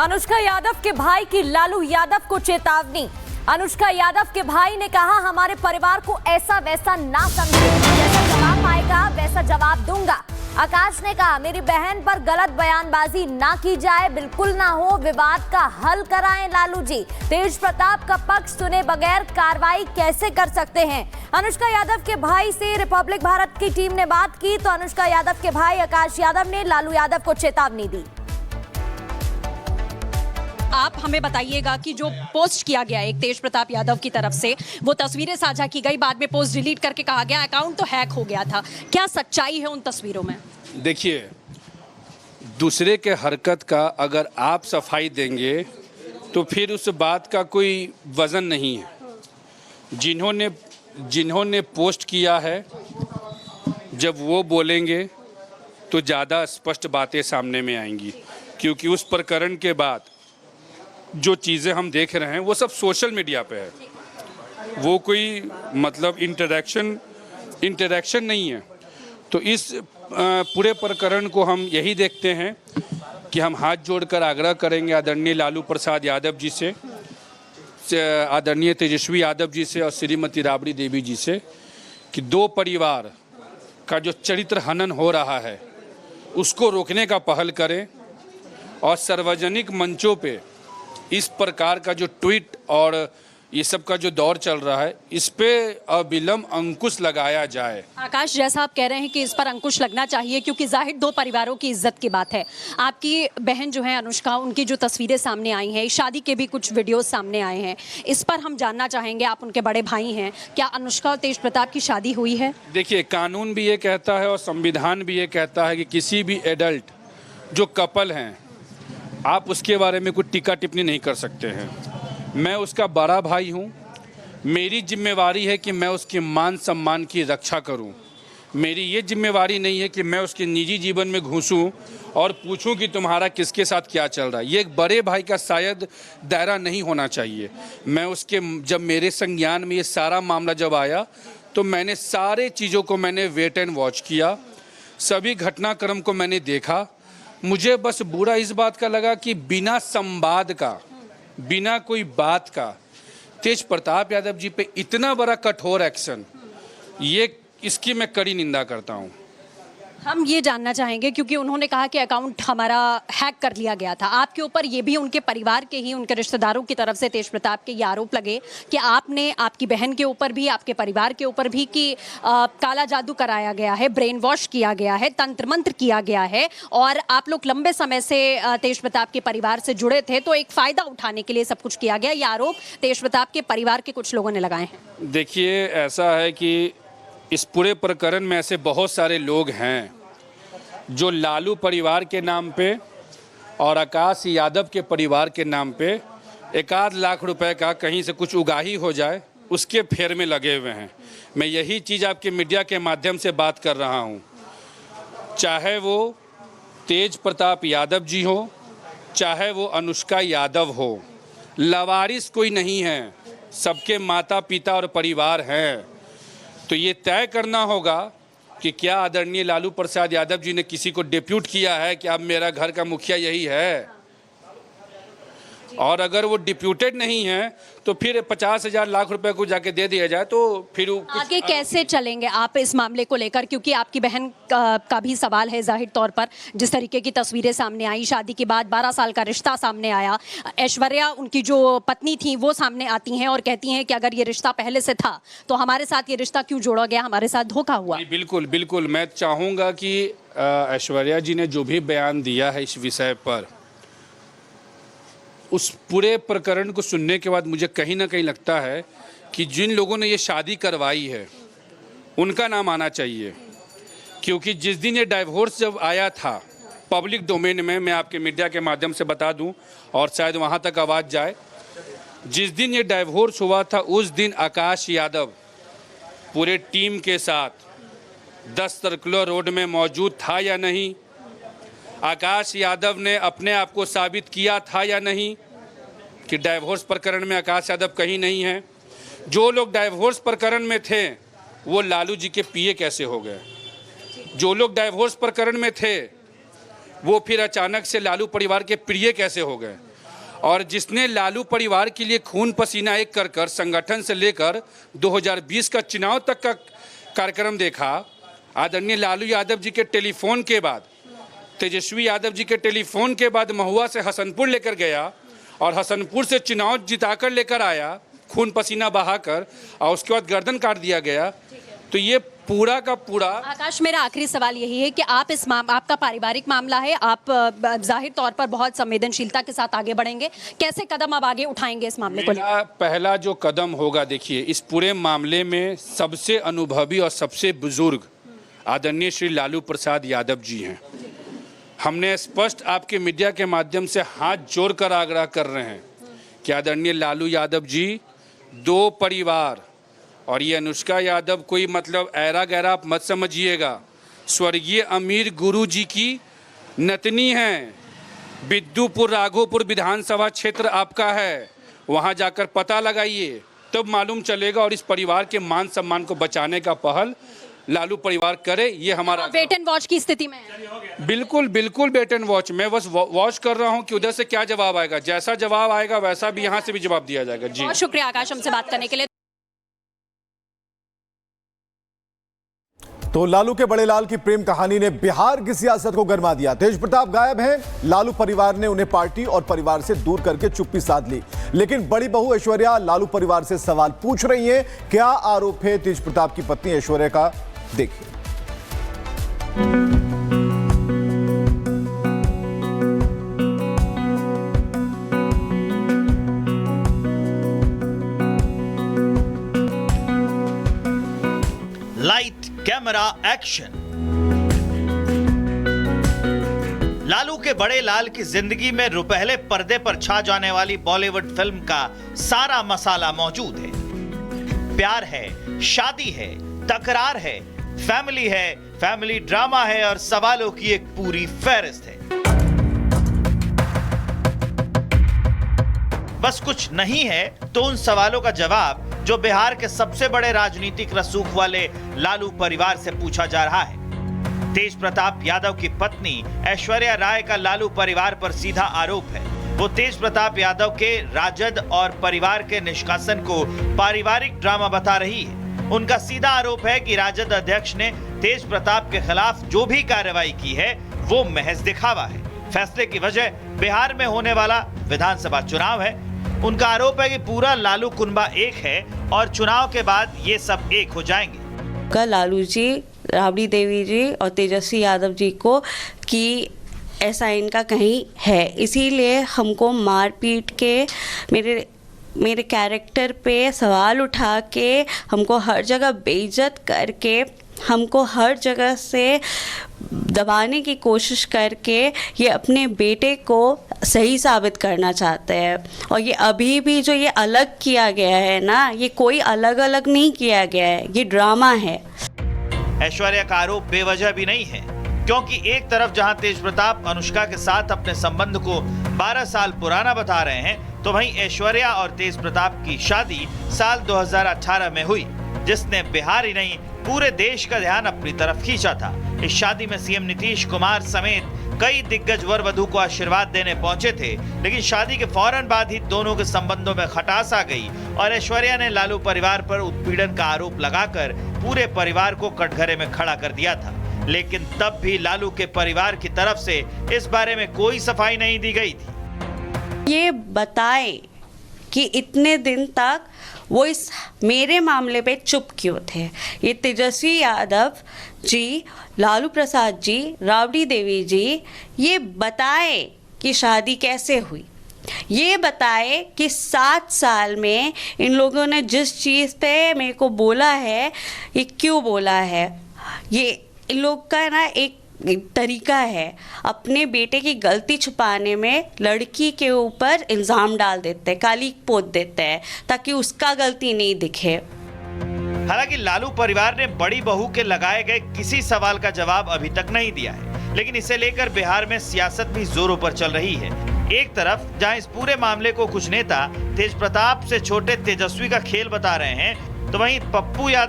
अनुष्का यादव के भाई की लालू यादव को चेतावनी। अनुष्का यादव के भाई ने कहा, हमारे परिवार को ऐसा वैसा ना समझे, जैसा जवाब आएगा वैसा जवाब दूंगा। आकाश ने कहा, मेरी बहन पर गलत बयानबाजी ना की जाए, बिल्कुल ना हो, विवाद का हल कराएं लालू जी। तेज प्रताप का पक्ष सुने बगैर कार्रवाई कैसे कर सकते हैं। अनुष्का यादव के भाई से रिपब्लिक भारत की टीम ने बात की तो अनुष्का यादव के भाई आकाश यादव ने लालू यादव को चेतावनी दी। आप हमें बताइएगा कि जो पोस्ट किया गया एक तेज प्रताप यादव की तरफ से, वो तस्वीरें साझा की गई, बाद में पोस्ट डिलीट करके कहा गया अकाउंट तो हैक हो गया था, क्या सच्चाई है उन तस्वीरों में? देखिए, दूसरे के हरकत का अगर आप सफाई देंगे तो फिर उस बात का कोई वजन नहीं है। जिन्होंने पोस्ट किया है, जब वो बोलेंगे तो ज़्यादा स्पष्ट बातें सामने में आएंगी, क्योंकि उस प्रकरण के बाद जो चीज़ें हम देख रहे हैं वो सब सोशल मीडिया पे है, वो कोई मतलब इंटरेक्शन नहीं है। तो इस पूरे प्रकरण को हम यही देखते हैं कि हम हाथ जोड़कर आग्रह करेंगे आदरणीय लालू प्रसाद यादव जी से, आदरणीय तेजस्वी यादव जी से और श्रीमती राबड़ी देवी जी से कि दो परिवार का जो चरित्र हनन हो रहा है उसको रोकने का पहल करें और सार्वजनिक मंचों पे इस प्रकार का जो ट्वीट और ये सब का जो दौर चल रहा है, इस पे अविलंब अंकुश लगाया जाए। आकाश, जैसा आप कह रहे हैं कि इस पर अंकुश लगना चाहिए, क्योंकि जाहिर दो परिवारों की इज्जत की बात है। आपकी बहन जो है अनुष्का, उनकी जो तस्वीरें सामने आई हैं, शादी के भी कुछ वीडियोस सामने आए हैं, इस पर हम जानना चाहेंगे, आप उनके बड़े भाई हैं, क्या अनुष्का और तेज प्रताप की शादी हुई है? देखिए, कानून भी ये कहता है और संविधान भी ये कहता है कि किसी भी एडल्ट जो कपल हैं, आप उसके बारे में कुछ टीका टिप्पणी नहीं कर सकते हैं। मैं उसका बड़ा भाई हूँ, मेरी जिम्मेवारी है कि मैं उसके मान सम्मान की रक्षा करूँ। मेरी ये जिम्मेवारी नहीं है कि मैं उसके निजी जीवन में घुसूँ और पूछूं कि तुम्हारा किसके साथ क्या चल रहा है। ये एक बड़े भाई का शायद दायरा नहीं होना चाहिए। मैं उसके जब मेरे संज्ञान में ये सारा मामला जब आया तो मैंने सारे चीज़ों को मैंने वेट एंड वॉच किया, सभी घटनाक्रम को मैंने देखा। मुझे बस बुरा इस बात का लगा कि बिना संवाद का, बिना कोई बात का तेज प्रताप यादव जी पे इतना बड़ा कठोर एक्शन, ये इसकी मैं कड़ी निंदा करता हूँ। हम ये जानना चाहेंगे, क्योंकि उन्होंने कहा कि अकाउंट हमारा हैक कर लिया गया था, आपके ऊपर ये भी उनके परिवार के ही, उनके रिश्तेदारों की तरफ से तेज प्रताप के ये आरोप लगे कि आपने आपकी बहन के ऊपर भी, आपके परिवार के ऊपर भी कि काला जादू कराया गया है, ब्रेन वॉश किया गया है, तंत्र मंत्र किया गया है, और आप लोग लंबे समय से तेज प्रताप के परिवार से जुड़े थे, तो एक फ़ायदा उठाने के लिए सब कुछ किया गया। ये आरोप तेज प्रताप के परिवार के कुछ लोगों ने लगाए हैं। देखिए, ऐसा है कि इस पूरे प्रकरण में ऐसे बहुत सारे लोग हैं जो लालू परिवार के नाम पे और आकाश यादव के परिवार के नाम पे 1-8 लाख रुपए का कहीं से कुछ उगाही हो जाए उसके फेर में लगे हुए हैं। मैं यही चीज़ आपके मीडिया के माध्यम से बात कर रहा हूँ। चाहे वो तेज प्रताप यादव जी हो, चाहे वो अनुष्का यादव हो, लवारिस कोई नहीं है, सबके माता पिता और परिवार हैं। तो ये तय करना होगा कि क्या आदरणीय लालू प्रसाद यादव जी ने किसी को डिप्यूट किया है कि अब मेरा घर का मुखिया यही है, और अगर वो डिप्यूटेड नहीं है तो फिर 50,000 लाख रुपए को जाके दे दिया जाए, तो फिर आगे कैसे चलेंगे आप इस मामले को लेकर? क्योंकि आपकी बहन का भी सवाल है जाहिर तौर पर। जिस तरीके की तस्वीरें सामने आई, शादी के बाद 12 साल का रिश्ता सामने आया, ऐश्वर्या उनकी जो पत्नी थी वो सामने आती हैं और कहती हैं कि अगर ये रिश्ता पहले से था तो हमारे साथ ये रिश्ता क्यों जोड़ा गया, हमारे साथ धोखा हुआ। बिल्कुल बिल्कुल, मैं चाहूँगा कि ऐश्वर्या जी ने जो भी बयान दिया है इस विषय पर, उस पूरे प्रकरण को सुनने के बाद मुझे कहीं ना कहीं लगता है कि जिन लोगों ने ये शादी करवाई है उनका नाम आना चाहिए। क्योंकि जिस दिन ये डाइवोर्स जब आया था पब्लिक डोमेन में, मैं आपके मीडिया के माध्यम से बता दूं और शायद वहाँ तक आवाज़ जाए, जिस दिन ये डाइवोर्स हुआ था उस दिन आकाश यादव पूरे टीम के साथ 10 सर्कुलर रोड में मौजूद था या नहीं? आकाश यादव ने अपने आप को साबित किया था या नहीं कि डाइवोर्स प्रकरण में आकाश यादव कहीं नहीं है? जो लोग डाइवोर्स प्रकरण में थे वो लालू जी के पीए कैसे हो गए? जो लोग डाइवोर्स प्रकरण में थे वो फिर अचानक से लालू परिवार के प्रिय कैसे हो गए? और जिसने लालू परिवार के लिए खून पसीना एक कर संगठन से लेकर 2020 का चुनाव तक का कार्यक्रम देखा, आदरणीय लालू यादव जी के टेलीफोन के बाद, तेजस्वी यादव जी के टेलीफोन के बाद महुआ से हसनपुर लेकर गया और हसनपुर से चुनाव जिताकर लेकर आया, खून पसीना बहाकर, और उसके बाद गर्दन काट दिया गया। तो ये पूरा का पूरा। आकाश, मेरा आखिरी सवाल यही है कि आप आपका पारिवारिक मामला है, आप जाहिर तौर पर बहुत संवेदनशीलता के साथ आगे बढ़ेंगे, कैसे कदम अब आगे उठाएंगे इस मामले को? मेरा पहला जो कदम होगा, देखिए इस पूरे मामले में सबसे अनुभवी और सबसे बुजुर्ग आदरणीय श्री लालू प्रसाद यादव जी हैं। हमने स्पष्ट आपके मीडिया के माध्यम से हाथ जोड़कर आग्रह कर रहे हैं कि आदरणीय लालू यादव जी, दो परिवार, और ये अनुष्का यादव कोई मतलब ऐरा गैरा आप मत समझिएगा, स्वर्गीय अमीर गुरु जी की नतनी हैं। बिद्दूपुर राघोपुर विधानसभा क्षेत्र आपका है, वहाँ जाकर पता लगाइए, तब मालूम चलेगा। और इस परिवार के मान सम्मान को बचाने का पहल लालू परिवार करे, ये हमारा। वेट एंड वॉच की स्थिति में है। बिल्कुल बिल्कुल वेट एंड वॉच। मैं बस वॉच कर रहा हूँ कि उधर से क्या जवाब आएगा, जैसा जवाब आएगा वैसा भी यहाँ से भी जवाब दिया जाएगा। जी, बहुत शुक्रिया आकाश हमसे बात करने के लिए। तो लालू के बड़े लाल की प्रेम कहानी ने बिहार की सियासत को गरमा दिया। तेज प्रताप गायब हैं, लालू परिवार ने उन्हें पार्टी और परिवार से दूर करके चुप्पी साध ली। लेकिन बड़ी बहू ऐश्वर्या लालू परिवार से सवाल पूछ रही हैं। क्या आरोप है तेज प्रताप की पत्नी ऐश्वर्या का, देखिए। Light camera action. लालू के बड़े लाल की जिंदगी में रुपहले पर्दे पर छा जाने वाली बॉलीवुड फिल्म का सारा मसाला मौजूद है। प्यार है, शादी है, तकरार है, फैमिली है, फैमिली ड्रामा है और सवालों की एक पूरी फहरिस्त है। बस कुछ नहीं है तो उन सवालों का जवाब जो बिहार के सबसे बड़े राजनीतिक रसूख वाले लालू परिवार से पूछा जा रहा है। तेज प्रताप यादव की पत्नी ऐश्वर्या राय का लालू परिवार पर सीधा आरोप है। वो तेज प्रताप यादव के राजद और परिवार के निष्कासन को पारिवारिक ड्रामा बता रही है। उनका सीधा आरोप है कि राजद अध्यक्ष ने तेज प्रताप के खिलाफ जो भी कार्रवाई की है वो महज दिखावा है। फैसले की वजह बिहार में होने वाला विधानसभा चुनाव है। उनका आरोप है कि पूरा लालू कुनबा एक है और चुनाव के बाद ये सब एक हो जाएंगे। लालू जी, राबड़ी देवी जी और तेजस्वी यादव जी को कि ऐसा इनका कहीं है, इसीलिए हमको मार पीट के मेरे कैरेक्टर पे सवाल उठा के हमको हर जगह बेइज्जत करके हमको हर जगह से दबाने की कोशिश करके ये अपने बेटे को सही साबित करना चाहते हैं। और ये अभी भी जो ये अलग किया गया है ना, ये कोई अलग अलग नहीं किया गया है, ये ड्रामा है। ऐश्वर्या का आरोप बेवजह भी नहीं है, क्योंकि एक तरफ जहां तेज प्रताप अनुष्का के साथ अपने संबंध को 12 साल पुराना बता रहे हैं, तो वहीं ऐश्वर्या और तेज प्रताप की शादी साल 2018 में हुई, जिसने बिहार ही नहीं पूरे देश का ध्यान अपनी तरफ खींचा था। इस शादी में सीएम नीतीश कुमार समेत कई दिग्गज वर वधू को आशीर्वाद देने पहुंचे थे, लेकिन शादी के फौरन बाद ही दोनों के संबंधों में खटास आ गई और ऐश्वर्या ने लालू परिवार पर उत्पीड़न का आरोप लगाकर पूरे परिवार को कटघरे में खड़ा कर दिया था। लेकिन तब भी लालू के परिवार की तरफ से इस बारे में कोई सफाई नहीं दी गई थी। ये बताए कि इतने दिन तक वो इस मेरे मामले पे चुप क्यों थे। ये तेजस्वी यादव जी, लालू प्रसाद जी, राबड़ी देवी जी ये बताए कि शादी कैसे हुई। ये बताए कि 7 साल में इन लोगों ने जिस चीज़ पे मेरे को बोला है, ये क्यों बोला है। ये इन लोग का ना एक तरीका है, अपने बेटे की गलती छुपाने में लड़की के ऊपर इल्ज़ाम डाल देते हैं, काली पोत देते हैं ताकि उसका गलती नहीं दिखे। हालांकि लालू परिवार ने बड़ी बहू के लगाए गए किसी सवाल का जवाब अभी तक नहीं दिया है, लेकिन इसे लेकर बिहार में सियासत भी जोरों पर चल रही है। एक तरफ जहां इस पूरे मामले को कुछ नेता तेज प्रताप से छोटे तेजस्वी का खेल बता रहे हैं, तो वहीं पप्पू यादव